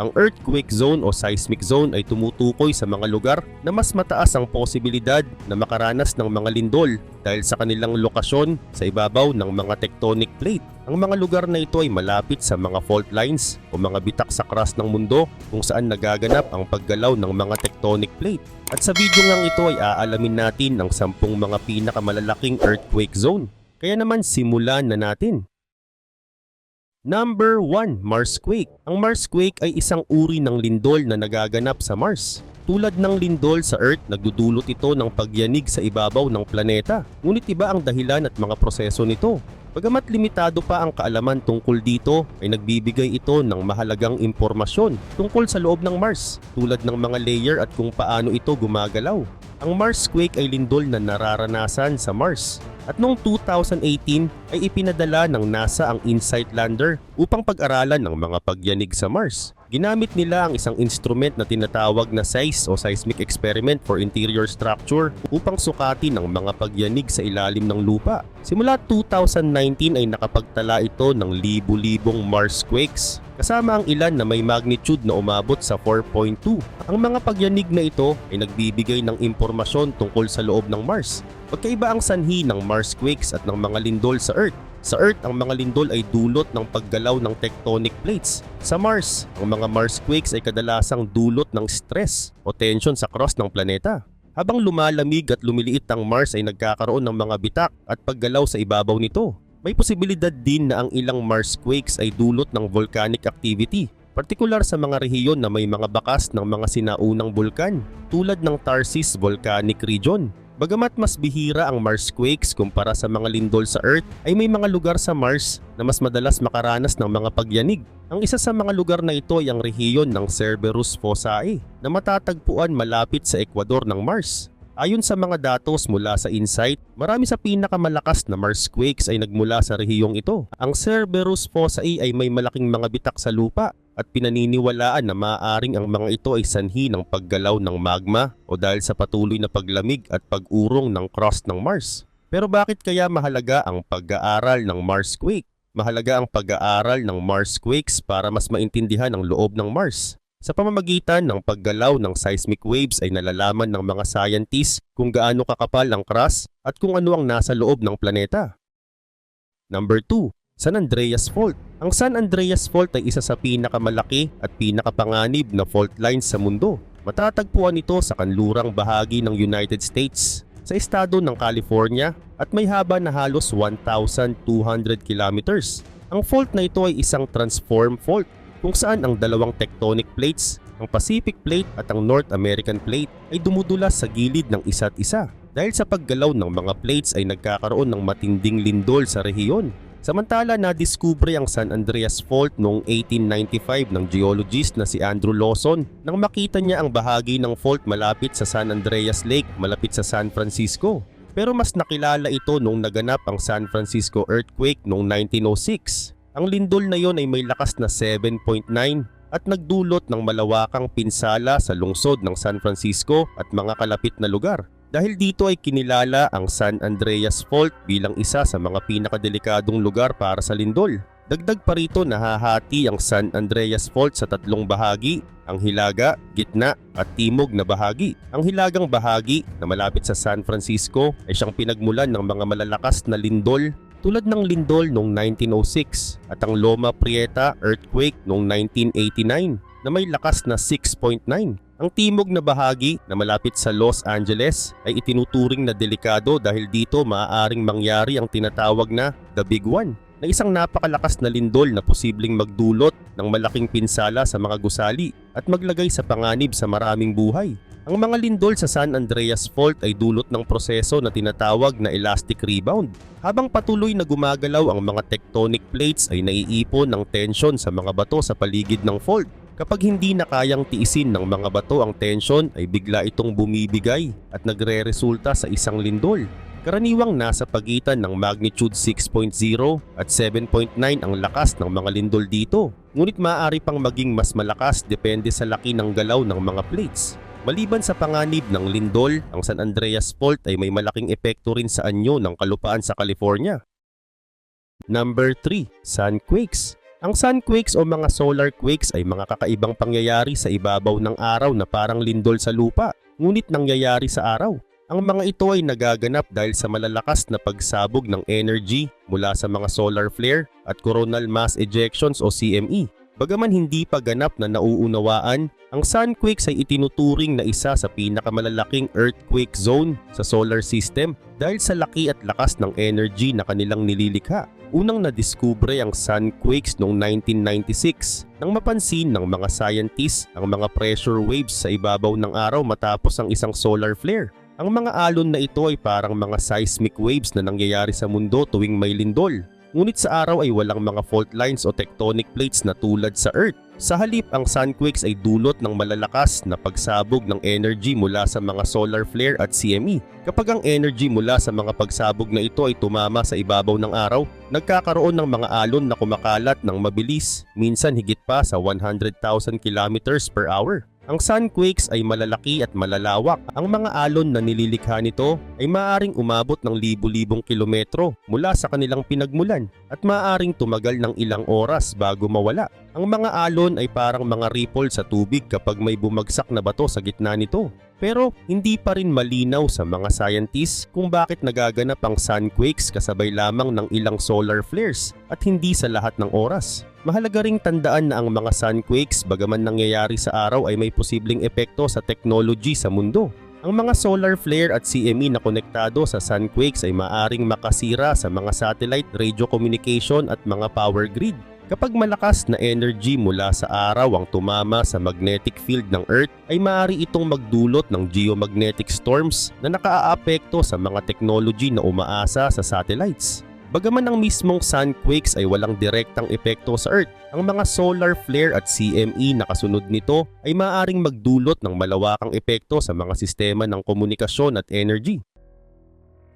Ang earthquake zone o seismic zone ay tumutukoy sa mga lugar na mas mataas ang posibilidad na makaranas ng mga lindol dahil sa kanilang lokasyon sa ibabaw ng mga tectonic plate. Ang mga lugar na ito ay malapit sa mga fault lines o mga bitak sa crust ng mundo kung saan nagaganap ang paggalaw ng mga tectonic plate. At sa video ngang ito ay aalamin natin ang 10 mga pinakamalalaking earthquake zone. Kaya naman simulan na natin. Number 1, Marsquake. Ang Marsquake ay isang uri ng lindol na nagaganap sa Mars. Tulad ng lindol sa Earth, nagdudulot ito ng pagyanig sa ibabaw ng planeta. Ngunit iba ang dahilan at mga proseso nito. Bagamat limitado pa ang kaalaman tungkol dito, ay nagbibigay ito ng mahalagang impormasyon tungkol sa loob ng Mars, tulad ng mga layer at kung paano ito gumagalaw. Ang Marsquake ay lindol na nararanasan sa Mars. At noong 2018 ay ipinadala ng NASA ang InSight lander upang pag-aralan ng mga pagyanig sa Mars. Ginamit nila ang isang instrument na tinatawag na SEIS o Seismic Experiment for Interior Structure upang sukatin ang mga pagyanig sa ilalim ng lupa. Simula 2019 ay nakapagtala ito ng libu-libong Marsquakes, kasama ang ilan na may magnitude na umabot sa 4.2. Ang mga pagyanig na ito ay nagbibigay ng impormasyon tungkol sa loob ng Mars. Pagkaiba ang sanhi ng Marsquakes at ng mga lindol sa Earth. Sa Earth, ang mga lindol ay dulot ng paggalaw ng tectonic plates. Sa Mars, ang mga Marsquakes ay kadalasang dulot ng stress o tension sa crust ng planeta. Habang lumalamig at lumiliit ang Mars ay nagkakaroon ng mga bitak at paggalaw sa ibabaw nito. May posibilidad din na ang ilang Marsquakes ay dulot ng volcanic activity, partikular sa mga rehiyon na may mga bakas ng mga sinaunang bulkan, tulad ng Tharsis Volcanic Region. Bagamat mas bihira ang Marsquakes kumpara sa mga lindol sa Earth, ay may mga lugar sa Mars na mas madalas makaranas ng mga pagyanig. Ang isa sa mga lugar na ito ay ang rehiyon ng Cerberus Fossae na matatagpuan malapit sa Ecuador ng Mars. Ayon sa mga datos mula sa InSight, marami sa pinakamalakas na Marsquakes ay nagmula sa rehiyong ito. Ang Cerberus Fossae ay may malaking mga bitak sa lupa at pinaniniwalaan na maaaring ang mga ito ay sanhi ng paggalaw ng magma o dahil sa patuloy na paglamig at pag-urong ng crust ng Mars. Pero bakit kaya mahalaga ang pag-aaral ng Marsquake? Mahalaga ang pag-aaral ng Marsquakes para mas maintindihan ang loob ng Mars. Sa pamamagitan ng paggalaw ng seismic waves ay nalalaman ng mga scientists kung gaano kakapal ang crust at kung ano ang nasa loob ng planeta. Number 2. San Andreas Fault. Ang San Andreas Fault ay isa sa pinakamalaki at pinakapanganib na fault lines sa mundo. Matatagpuan ito sa kanlurang bahagi ng United States, sa estado ng California at may haba na halos 1,200 kilometers. Ang fault na ito ay isang transform fault kung saan ang dalawang tectonic plates, ang Pacific Plate at ang North American Plate ay dumudulas sa gilid ng isa't isa. Dahil sa paggalaw ng mga plates ay nagkakaroon ng matinding lindol sa rehiyon. Samantala, nadiskubre ang San Andreas Fault noong 1895 ng geologist na si Andrew Lawson nang makita niya ang bahagi ng fault malapit sa San Andreas Lake malapit sa San Francisco. Pero mas nakilala ito nung naganap ang San Francisco earthquake noong 1906. Ang lindol na yon ay may lakas na 7.9 at nagdulot ng malawakang pinsala sa lungsod ng San Francisco at mga kalapit na lugar. Dahil dito ay kinilala ang San Andreas Fault bilang isa sa mga pinakadelikadong lugar para sa lindol. Dagdag pa rito, nahahati ang San Andreas Fault sa 3 bahagi, ang hilaga, gitna at timog na bahagi. Ang hilagang bahagi na malapit sa San Francisco ay siyang pinagmulan ng mga malalakas na lindol tulad ng lindol noong 1906 at ang Loma Prieta earthquake noong 1989 na may lakas na 6.9. Ang timog na bahagi na malapit sa Los Angeles ay itinuturing na delikado dahil dito maaaring mangyari ang tinatawag na The Big One, na isang napakalakas na lindol na posibleng magdulot ng malaking pinsala sa mga gusali at maglagay sa panganib sa maraming buhay. Ang mga lindol sa San Andreas Fault ay dulot ng proseso na tinatawag na elastic rebound. Habang patuloy na gumagalaw ang mga tectonic plates ay naiipon ng tensyon sa mga bato sa paligid ng fault. Kapag hindi na kayang tiisin ng mga bato ang tensyon ay bigla itong bumibigay at nagre-resulta sa isang lindol. Karaniwang nasa pagitan ng magnitude 6.0 at 7.9 ang lakas ng mga lindol dito. Ngunit maaari pang maging mas malakas depende sa laki ng galaw ng mga plates. Maliban sa panganib ng lindol, ang San Andreas Fault ay may malaking epekto rin sa anyo ng kalupaan sa California. Number 3. Sunquakes. Ang sunquakes o mga solar quakes ay mga kakaibang pangyayari sa ibabaw ng araw na parang lindol sa lupa, ngunit nangyayari sa araw. Ang mga ito ay nagaganap dahil sa malalakas na pagsabog ng energy mula sa mga solar flare at coronal mass ejections o CME. Bagaman hindi pa ganap na nauunawaan, ang sunquakes ay itinuturing na isa sa pinakamalalaking earthquake zone sa solar system dahil sa laki at lakas ng energy na kanilang nililikha. Unang nadiskubre ang sunquakes noong 1996 nang mapansin ng mga scientists ang mga pressure waves sa ibabaw ng araw matapos ang isang solar flare. Ang mga alon na ito ay parang mga seismic waves na nangyayari sa mundo tuwing may lindol. Ngunit sa araw ay walang mga fault lines o tectonic plates na tulad sa Earth. Sa halip, ang sunquakes ay dulot ng malalakas na pagsabog ng energy mula sa mga solar flare at CME. Kapag ang energy mula sa mga pagsabog na ito ay tumama sa ibabaw ng araw, nagkakaroon ng mga alon na kumakalat ng mabilis, minsan higit pa sa 100,000 kilometers per hour. Ang sunquakes ay malalaki at malalawak. Ang mga alon na nililikha nito ay maaaring umabot ng libu-libong kilometro mula sa kanilang pinagmulan at maaaring tumagal ng ilang oras bago mawala. Ang mga alon ay parang mga ripple sa tubig kapag may bumagsak na bato sa gitna nito. Pero hindi pa rin malinaw sa mga scientists kung bakit nagaganap ang sunquakes kasabay lamang ng ilang solar flares at hindi sa lahat ng oras. Mahalaga ring tandaan na ang mga sunquakes bagaman nangyayari sa araw ay may posibleng epekto sa technology sa mundo. Ang mga solar flare at CME na konektado sa sunquakes ay maaring makasira sa mga satellite radio communication at mga power grid. Kapag malakas na energy mula sa araw ang tumama sa magnetic field ng Earth ay maaari itong magdulot ng geomagnetic storms na nakaaapekto sa mga technology na umaasa sa satellites. Bagaman ang mismong sunquakes ay walang direktang epekto sa Earth, ang mga solar flare at CME na kasunod nito ay maaaring magdulot ng malawakang epekto sa mga sistema ng komunikasyon at energy.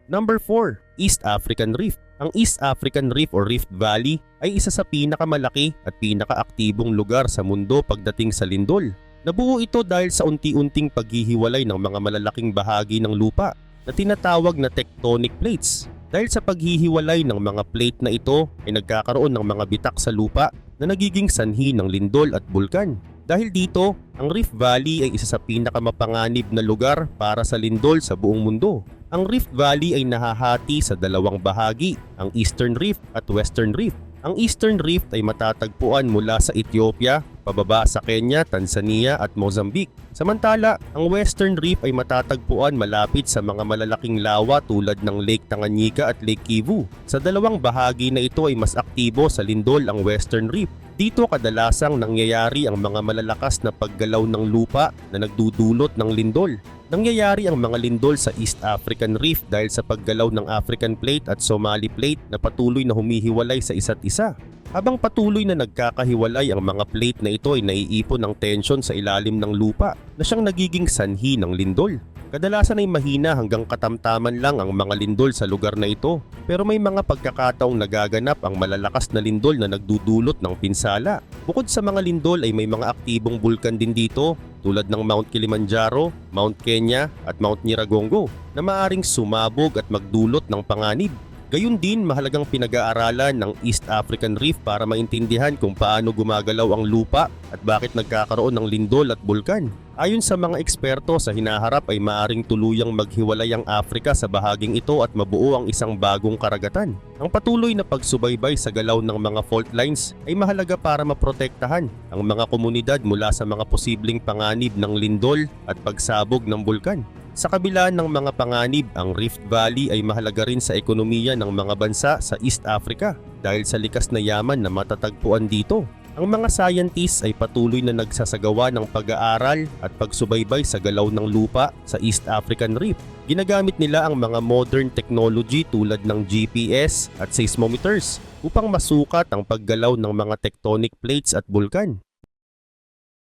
Number 4. East African Rift. Ang East African Rift o Rift Valley ay isa sa pinakamalaki at pinakaaktibong lugar sa mundo pagdating sa lindol. Nabuo ito dahil sa unti-unting paghihiwalay ng mga malalaking bahagi ng lupa na tinatawag na tectonic plates. Dahil sa paghihiwalay ng mga plate na ito ay nagkakaroon ng mga bitak sa lupa na nagiging sanhi ng lindol at bulkan. Dahil dito, ang Rift Valley ay isa sa pinakamapanganib na lugar para sa lindol sa buong mundo. Ang Rift Valley ay nahahati sa dalawang bahagi, ang Eastern Rift at Western Rift. Ang Eastern Rift ay matatagpuan mula sa Ethiopia, pababa sa Kenya, Tanzania at Mozambique. Samantala, ang Western Rift ay matatagpuan malapit sa mga malalaking lawa tulad ng Lake Tanganyika at Lake Kivu. Sa dalawang bahagi na ito ay mas aktibo sa lindol ang Western Rift. Dito kadalasang nangyayari ang mga malalakas na paggalaw ng lupa na nagdudulot ng lindol. Nangyayari ang mga lindol sa East African Rift dahil sa paggalaw ng African Plate at Somali Plate na patuloy na humihiwalay sa isa't isa. Habang patuloy na nagkakahiwalay ang mga plate na ito ay naiipon ng tensyon sa ilalim ng lupa na siyang nagiging sanhi ng lindol. Kadalasan ay mahina hanggang katamtaman lang ang mga lindol sa lugar na ito, pero may mga pagkakataong nagaganap ang malalakas na lindol na nagdudulot ng pinsala. Bukod sa mga lindol ay may mga aktibong bulkan din dito tulad ng Mount Kilimanjaro, Mount Kenya at Mount Nyiragongo na maaring sumabog at magdulot ng panganib. Gayun din, mahalagang pinag-aaralan ng East African Rift para maintindihan kung paano gumagalaw ang lupa at bakit nagkakaroon ng lindol at bulkan. Ayon sa mga eksperto, sa hinaharap ay maaring tuluyang maghiwalay ang Africa sa bahaging ito at mabuo ang isang bagong karagatan. Ang patuloy na pagsubaybay sa galaw ng mga fault lines ay mahalaga para maprotektahan ang mga komunidad mula sa mga posibleng panganib ng lindol at pagsabog ng bulkan. Sa kabila ng mga panganib, ang Rift Valley ay mahalaga rin sa ekonomiya ng mga bansa sa East Africa dahil sa likas na yaman na matatagpuan dito. Ang mga scientists ay patuloy na nagsasagawa ng pag-aaral at pagsubaybay sa galaw ng lupa sa East African Rift. Ginagamit nila ang mga modern technology tulad ng GPS at seismometers upang masukat ang paggalaw ng mga tectonic plates at bulkan.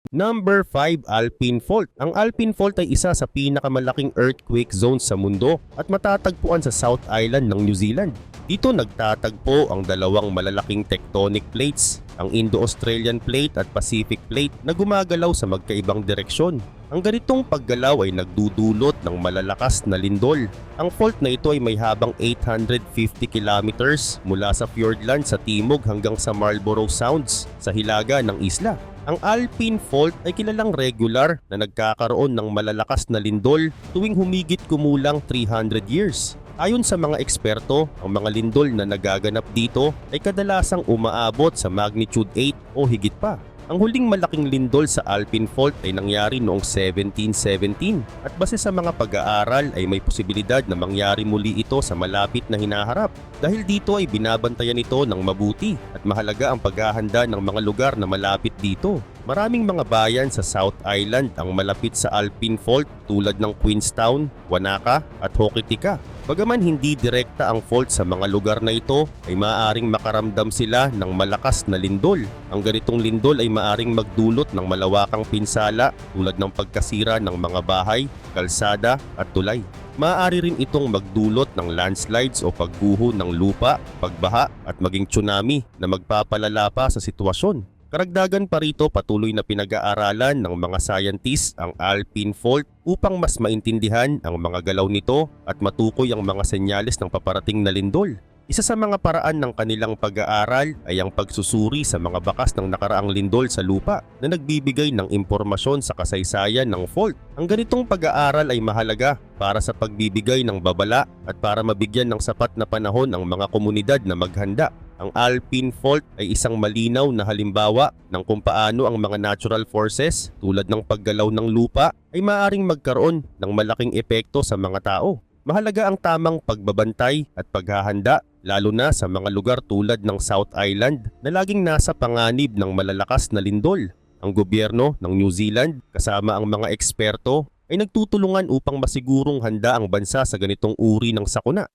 Number 5. Alpine Fault. Ang Alpine Fault ay isa sa pinakamalaking earthquake zones sa mundo at matatagpuan sa South Island ng New Zealand. Dito nagtatagpo ang dalawang malalaking tectonic plates, ang Indo-Australian Plate at Pacific Plate na gumagalaw sa magkaibang direksyon. Ang ganitong paggalaw ay nagdudulot ng malalakas na lindol. Ang fault na ito ay may habang 850 kilometers mula sa Fiordland sa timog hanggang sa Marlborough Sounds sa hilaga ng isla. Ang Alpine Fault ay kilalang regular na nagkakaroon ng malalakas na lindol tuwing humigit kumulang 300 years. Ayon sa mga eksperto, ang mga lindol na nagaganap dito ay kadalasang umaabot sa magnitude 8 o higit pa. Ang huling malaking lindol sa Alpine Fault ay nangyari noong 1717 at base sa mga pag-aaral ay may posibilidad na mangyari muli ito sa malapit na hinaharap. Dahil dito ay binabantayan ito ng mabuti at mahalaga ang paghahanda ng mga lugar na malapit dito. Maraming mga bayan sa South Island ang malapit sa Alpine Fault tulad ng Queenstown, Wanaka at Hokitika. Bagaman hindi direkta ang fault sa mga lugar na ito, ay maaaring makaramdam sila ng malakas na lindol. Ang ganitong lindol ay maaaring magdulot ng malawakang pinsala tulad ng pagkasira ng mga bahay, kalsada at tulay. Maaari rin itong magdulot ng landslides o pagguho ng lupa, pagbaha at maging tsunami na magpapalala pa sa sitwasyon. Karagdagan pa rito, patuloy na pinag-aaralan ng mga scientists ang Alpine Fault upang mas maintindihan ang mga galaw nito at matukoy ang mga senyales ng paparating na lindol. Isa sa mga paraan ng kanilang pag-aaral ay ang pagsusuri sa mga bakas ng nakaraang lindol sa lupa na nagbibigay ng impormasyon sa kasaysayan ng fault. Ang ganitong pag-aaral ay mahalaga para sa pagbibigay ng babala at para mabigyan ng sapat na panahon ang mga komunidad na maghanda. Ang Alpine Fault ay isang malinaw na halimbawa ng kung paano ang mga natural forces tulad ng paggalaw ng lupa ay maaaring magkaroon ng malaking epekto sa mga tao. Mahalaga ang tamang pagbabantay at paghahanda lalo na sa mga lugar tulad ng South Island na laging nasa panganib ng malalakas na lindol. Ang gobyerno ng New Zealand kasama ang mga eksperto ay nagtutulungan upang masigurong handa ang bansa sa ganitong uri ng sakuna.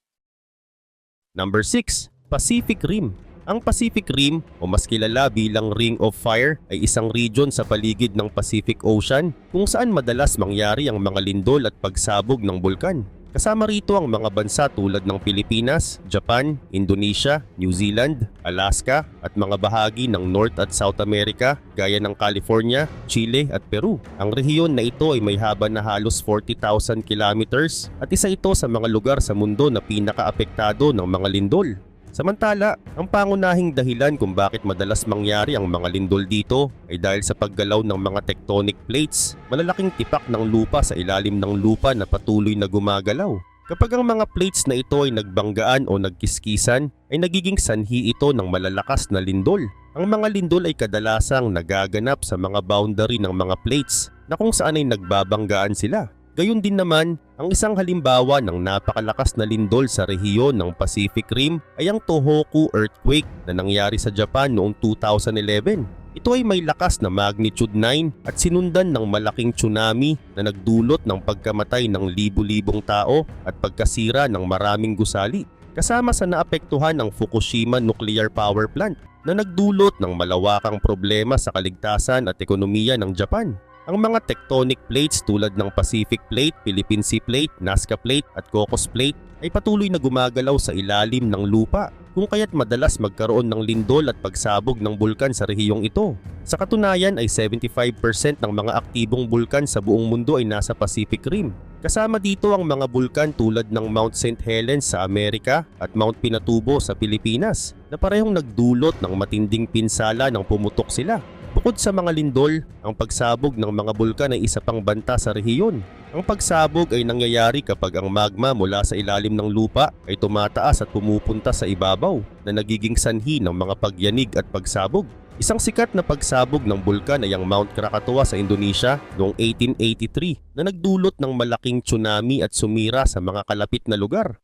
Number 6. Pacific Rim. Ang Pacific Rim o mas kilala bilang Ring of Fire ay isang region sa paligid ng Pacific Ocean kung saan madalas mangyari ang mga lindol at pagsabog ng bulkan. Kasama rito ang mga bansa tulad ng Pilipinas, Japan, Indonesia, New Zealand, Alaska at mga bahagi ng North at South America gaya ng California, Chile at Peru. Ang rehiyon na ito ay may haba na halos 40,000 kilometers at isa ito sa mga lugar sa mundo na pinakaapektado ng mga lindol. Samantala, ang pangunahing dahilan kung bakit madalas mangyari ang mga lindol dito ay dahil sa paggalaw ng mga tectonic plates, malalaking tipak ng lupa sa ilalim ng lupa na patuloy na gumagalaw. Kapag ang mga plates na ito ay nagbanggaan o nagkiskisan, ay nagiging sanhi ito ng malalakas na lindol. Ang mga lindol ay kadalasang nagaganap sa mga boundary ng mga plates na kung saan ay nagbabanggaan sila. Gayun din naman, ang isang halimbawa ng napakalakas na lindol sa rehiyon ng Pacific Rim ay ang Tohoku earthquake na nangyari sa Japan noong 2011. Ito ay may lakas na magnitude 9 at sinundan ng malaking tsunami na nagdulot ng pagkamatay ng libu-libong tao at pagkasira ng maraming gusali. Kasama sa naapektuhan ang Fukushima Nuclear Power Plant na nagdulot ng malawakang problema sa kaligtasan at ekonomiya ng Japan. Ang mga tectonic plates tulad ng Pacific Plate, Philippine Sea Plate, Nazca Plate at Cocos Plate ay patuloy na gumagalaw sa ilalim ng lupa kung kaya't madalas magkaroon ng lindol at pagsabog ng bulkan sa rehiyong ito. Sa katunayan ay 75% ng mga aktibong bulkan sa buong mundo ay nasa Pacific Rim. Kasama dito ang mga bulkan tulad ng Mount St. Helens sa Amerika at Mount Pinatubo sa Pilipinas na parehong nagdulot ng matinding pinsala nang pumutok sila. Bukod sa mga lindol, ang pagsabog ng mga bulkan ay isa pang banta sa rehiyon. Ang pagsabog ay nangyayari kapag ang magma mula sa ilalim ng lupa ay tumataas at pumupunta sa ibabaw na nagiging sanhi ng mga pagyanig at pagsabog. Isang sikat na pagsabog ng bulkan ay ang Mount Krakatoa sa Indonesia noong 1883 na nagdulot ng malaking tsunami at sumira sa mga kalapit na lugar.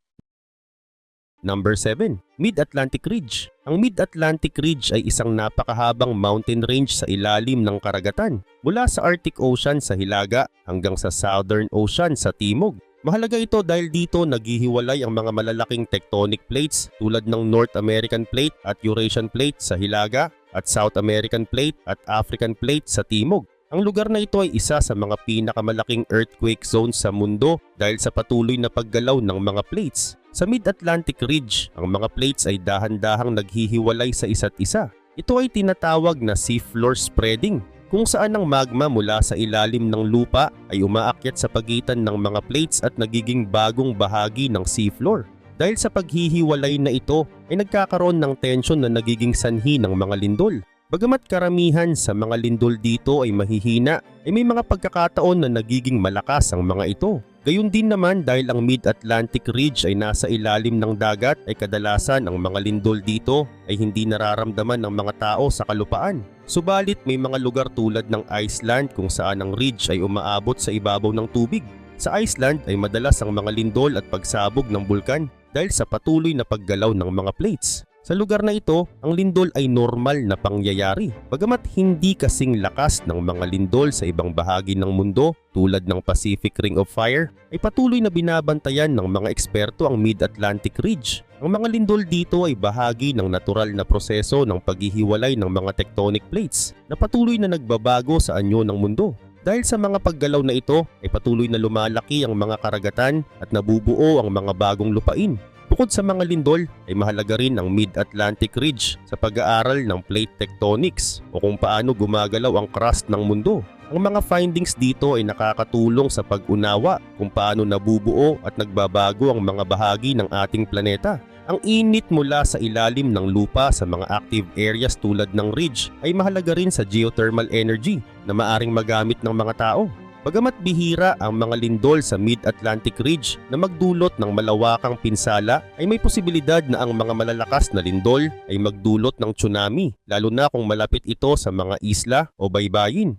Number 7. Mid-Atlantic Ridge. Ang Mid-Atlantic Ridge ay isang napakahabang mountain range sa ilalim ng karagatan mula sa Arctic Ocean sa hilaga hanggang sa Southern Ocean sa timog. Mahalaga ito dahil dito naghihiwalay ang mga malalaking tectonic plates tulad ng North American Plate at Eurasian Plate sa hilaga at South American Plate at African Plate sa timog. Ang lugar na ito ay isa sa mga pinakamalaking earthquake zones sa mundo dahil sa patuloy na paggalaw ng mga plates. Sa Mid-Atlantic Ridge, ang mga plates ay dahan-dahang naghihiwalay sa isa't isa. Ito ay tinatawag na seafloor spreading. kung saan ang magma mula sa ilalim ng lupa ay umaakyat sa pagitan ng mga plates at nagiging bagong bahagi ng seafloor. Dahil sa paghihiwalay na ito ay nagkakaroon ng tensyon na nagiging sanhi ng mga lindol. Bagamat karamihan sa mga lindol dito ay mahihina, ay may mga pagkakataon na nagiging malakas ang mga ito. Gayun din naman dahil ang Mid-Atlantic Ridge ay nasa ilalim ng dagat ay kadalasan ang mga lindol dito ay hindi nararamdaman ng mga tao sa kalupaan. Subalit may mga lugar tulad ng Iceland kung saan ang ridge ay umaabot sa ibabaw ng tubig. Sa Iceland ay madalas ang mga lindol at pagsabog ng bulkan dahil sa patuloy na paggalaw ng mga plates. Sa lugar na ito, ang lindol ay normal na pangyayari. Bagamat hindi kasing lakas ng mga lindol sa ibang bahagi ng mundo tulad ng Pacific Ring of Fire, ay patuloy na binabantayan ng mga eksperto ang Mid-Atlantic Ridge. Ang mga lindol dito ay bahagi ng natural na proseso ng paghihiwalay ng mga tectonic plates na patuloy na nagbabago sa anyo ng mundo. Dahil sa mga paggalaw na ito ay patuloy na lumalaki ang mga karagatan at nabubuo ang mga bagong lupain. Bukod sa mga lindol ay mahalaga rin ang Mid-Atlantic Ridge sa pag-aaral ng plate tectonics o kung paano gumagalaw ang crust ng mundo. Ang mga findings dito ay nakakatulong sa pag-unawa kung paano nabubuo at nagbabago ang mga bahagi ng ating planeta. Ang init mula sa ilalim ng lupa sa mga active areas tulad ng ridge ay mahalaga rin sa geothermal energy na maaring magamit ng mga tao. Bagamat bihira ang mga lindol sa Mid-Atlantic Ridge na magdulot ng malawakang pinsala, ay may posibilidad na ang mga malalakas na lindol ay magdulot ng tsunami, lalo na kung malapit ito sa mga isla o baybayin.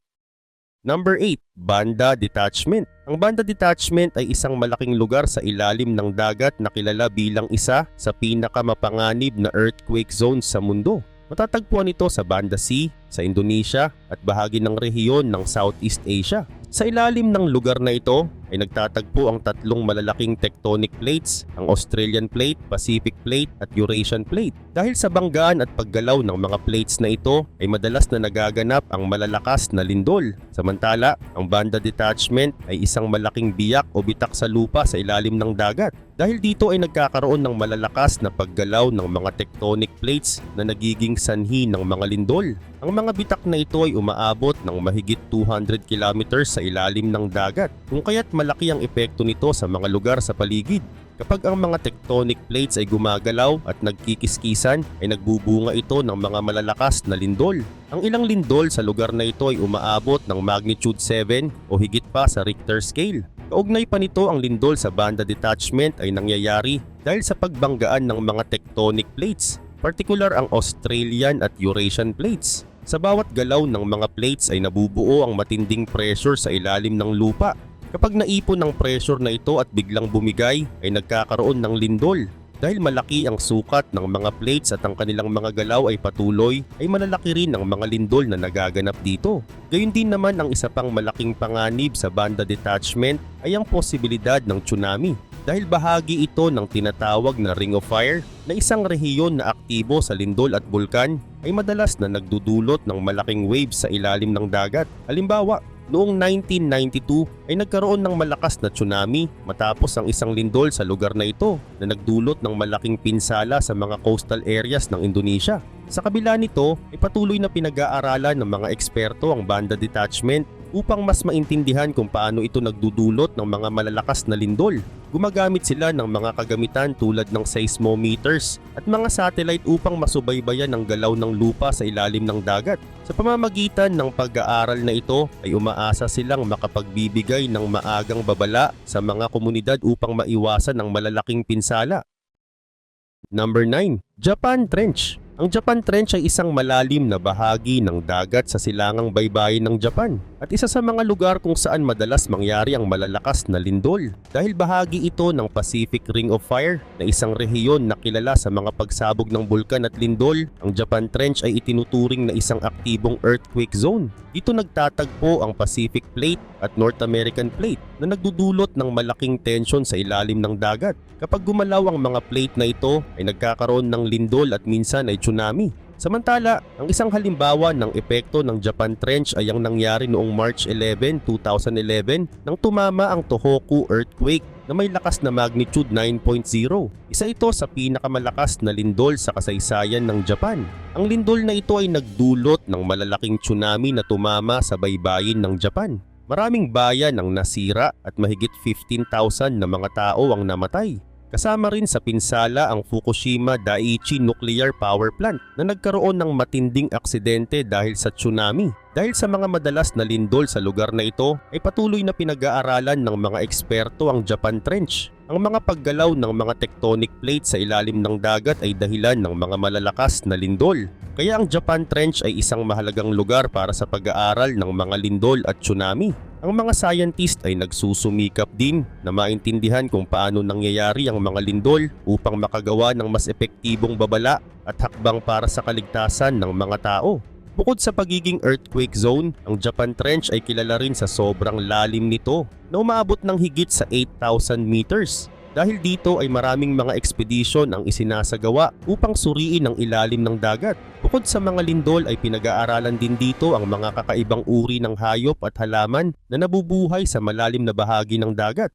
Number 8. Banda Detachment. Ang Banda Detachment ay isang malaking lugar sa ilalim ng dagat na kilala bilang isa sa pinakamapanganib na earthquake zones sa mundo. Matatagpuan ito sa Banda Sea, sa Indonesia at bahagi ng rehiyon ng Southeast Asia. Sa ilalim ng lugar na ito ay nagtatagpo ang tatlong malalaking tectonic plates, ang Australian Plate, Pacific Plate at Eurasian Plate. Dahil sa banggaan at paggalaw ng mga plates na ito ay madalas na nagaganap ang malalakas na lindol. Samantala, ang Banda Detachment ay isang malaking biyak o bitak sa lupa sa ilalim ng dagat. Dahil dito ay nagkakaroon ng malalakas na paggalaw ng mga tectonic plates na nagiging sanhi ng mga lindol. Ang mga bitak na ito ay umaabot ng mahigit 200 kilometers sa ilalim ng dagat, kung kaya't malaki ang epekto nito sa mga lugar sa paligid. Kapag ang mga tectonic plates ay gumagalaw at nagkikiskisan, ay nagbubunga ito ng mga malalakas na lindol. Ang ilang lindol sa lugar na ito ay umaabot ng magnitude 7 o higit pa sa Richter scale. Kaugnay pa nito ang lindol sa Banda Detachment ay nangyayari dahil sa pagbanggaan ng mga tectonic plates, partikular ang Australian at Eurasian plates. Sa bawat galaw ng mga plates ay nabubuo ang matinding pressure sa ilalim ng lupa. Kapag naipon ang pressure na ito at biglang bumigay ay nagkakaroon ng lindol. Dahil malaki ang sukat ng mga plates at ang kanilang mga galaw ay patuloy, ay malalaki rin ang mga lindol na nagaganap dito. Gayun din naman ang isa pang malaking panganib sa Banda Detachment ay ang posibilidad ng tsunami. Dahil bahagi ito ng tinatawag na Ring of Fire na isang rehiyon na aktibo sa lindol at bulkan ay madalas na nagdudulot ng malaking waves sa ilalim ng dagat. Halimbawa, noong 1992 ay nagkaroon ng malakas na tsunami matapos ang isang lindol sa lugar na ito na nagdulot ng malaking pinsala sa mga coastal areas ng Indonesia. Sa kabila nito ay patuloy na pinag-aaralan ng mga eksperto ang Banda Detachment upang mas maintindihan kung paano ito nagdudulot ng mga malalakas na lindol. Gumagamit sila ng mga kagamitan tulad ng seismometers at mga satellite upang masubaybayan ang galaw ng lupa sa ilalim ng dagat. Sa pamamagitan ng pag-aaral na ito ay umaasa silang makapagbibigay ng maagang babala sa mga komunidad upang maiwasan ang malalaking pinsala. Number 9. Japan Trench. Ang Japan Trench ay isang malalim na bahagi ng dagat sa silangang baybayin ng Japan at isa sa mga lugar kung saan madalas mangyari ang malalakas na lindol dahil bahagi ito ng Pacific Ring of Fire na isang rehiyon na kilala sa mga pagsabog ng bulkan at lindol. Ang Japan Trench ay itinuturing na isang aktibong earthquake zone. Dito nagtatagpo ang Pacific Plate at North American Plate na nagdudulot ng malaking tensyon sa ilalim ng dagat. Kapag gumalaw ang mga plate na ito ay nagkakaroon ng lindol at minsan ay tsunami. Samantala, ang isang halimbawa ng epekto ng Japan Trench ay ang nangyari noong March 11, 2011 nang tumama ang Tohoku earthquake na may lakas na magnitude 9.0. Isa ito sa pinakamalakas na lindol sa kasaysayan ng Japan. Ang lindol na ito ay nagdulot ng malalaking tsunami na tumama sa baybayin ng Japan. Maraming bayan ang nasira at mahigit 15,000 na mga tao ang namatay. Kasama rin sa pinsala ang Fukushima Daiichi Nuclear Power Plant na nagkaroon ng matinding aksidente dahil sa tsunami. Dahil sa mga madalas na lindol sa lugar na ito ay patuloy na pinag-aaralan ng mga eksperto ang Japan Trench. Ang mga paggalaw ng mga tectonic plates sa ilalim ng dagat ay dahilan ng mga malalakas na lindol. Kaya ang Japan Trench ay isang mahalagang lugar para sa pag-aaral ng mga lindol at tsunami. Ang mga scientist ay nagsusumikap din na maintindihan kung paano nangyayari ang mga lindol upang makagawa ng mas epektibong babala at hakbang para sa kaligtasan ng mga tao. Bukod sa pagiging earthquake zone, ang Japan Trench ay kilala rin sa sobrang lalim nito na umaabot ng higit sa 8,000 meters. Dahil dito ay maraming mga ekspedisyon ang isinasagawa upang suriin ang ilalim ng dagat. Bukod sa mga lindol ay pinag-aaralan din dito ang mga kakaibang uri ng hayop at halaman na nabubuhay sa malalim na bahagi ng dagat.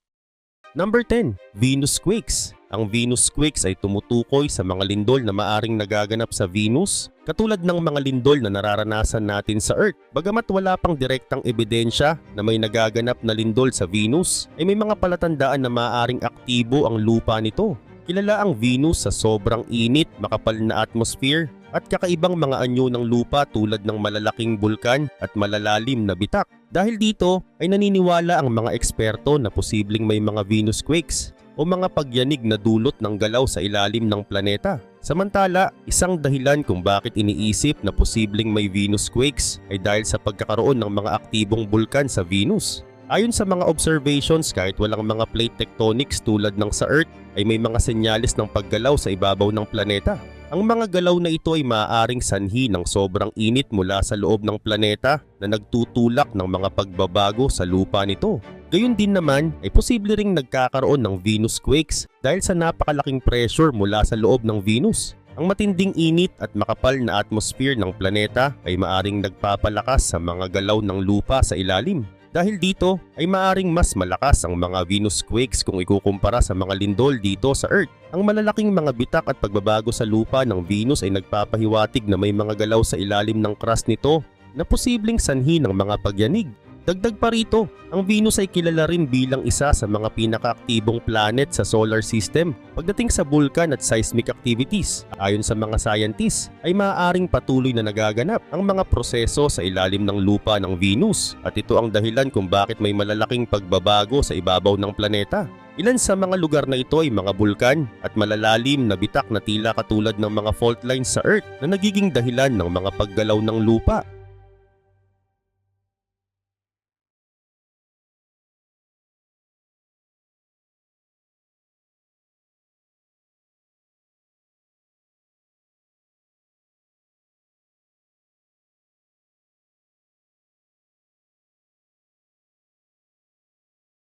Number 10. Venus Quakes. Ang Venus Quakes ay tumutukoy sa mga lindol na maaring nagaganap sa Venus, katulad ng mga lindol na nararanasan natin sa Earth. Bagamat wala pang direktang ebidensya na may nagaganap na lindol sa Venus, ay may mga palatandaan na maaaring aktibo ang lupa nito. Kilala ang Venus sa sobrang init, makapal na atmosphere, at kakaibang mga anyo ng lupa tulad ng malalaking bulkan at malalalim na bitak. Dahil dito ay naniniwala ang mga eksperto na posibleng may mga Venus Quakes o mga pagyanig na dulot ng galaw sa ilalim ng planeta. Samantala, isang dahilan kung bakit iniisip na posibleng may Venus Quakes ay dahil sa pagkakaroon ng mga aktibong bulkan sa Venus. Ayon sa mga observations, kahit walang mga plate tectonics tulad ng sa Earth, ay may mga senyales ng paggalaw sa ibabaw ng planeta. Ang mga galaw na ito ay maaaring sanhi ng sobrang init mula sa loob ng planeta na nagtutulak ng mga pagbabago sa lupa nito. Gayun din naman ay posible ring nagkakaroon ng Venus Quakes dahil sa napakalaking pressure mula sa loob ng Venus. Ang matinding init at makapal na atmosphere ng planeta ay maaring nagpapalakas sa mga galaw ng lupa sa ilalim. Dahil dito ay maaring mas malakas ang mga Venus Quakes kung ikukumpara sa mga lindol dito sa Earth. Ang malalaking mga bitak at pagbabago sa lupa ng Venus ay nagpapahiwatig na may mga galaw sa ilalim ng crust nito na posibleng sanhi ng mga pagyanig. Dagdag pa rito, ang Venus ay kilala rin bilang isa sa mga pinakaaktibong planet sa solar system pagdating sa vulkan at seismic activities. Ayon sa mga scientists, ay maaaring patuloy na nagaganap ang mga proseso sa ilalim ng lupa ng Venus at ito ang dahilan kung bakit may malalaking pagbabago sa ibabaw ng planeta. Ilan sa mga lugar na ito ay mga bulkan at malalalim na bitak na tila katulad ng mga fault lines sa Earth na nagiging dahilan ng mga paggalaw ng lupa.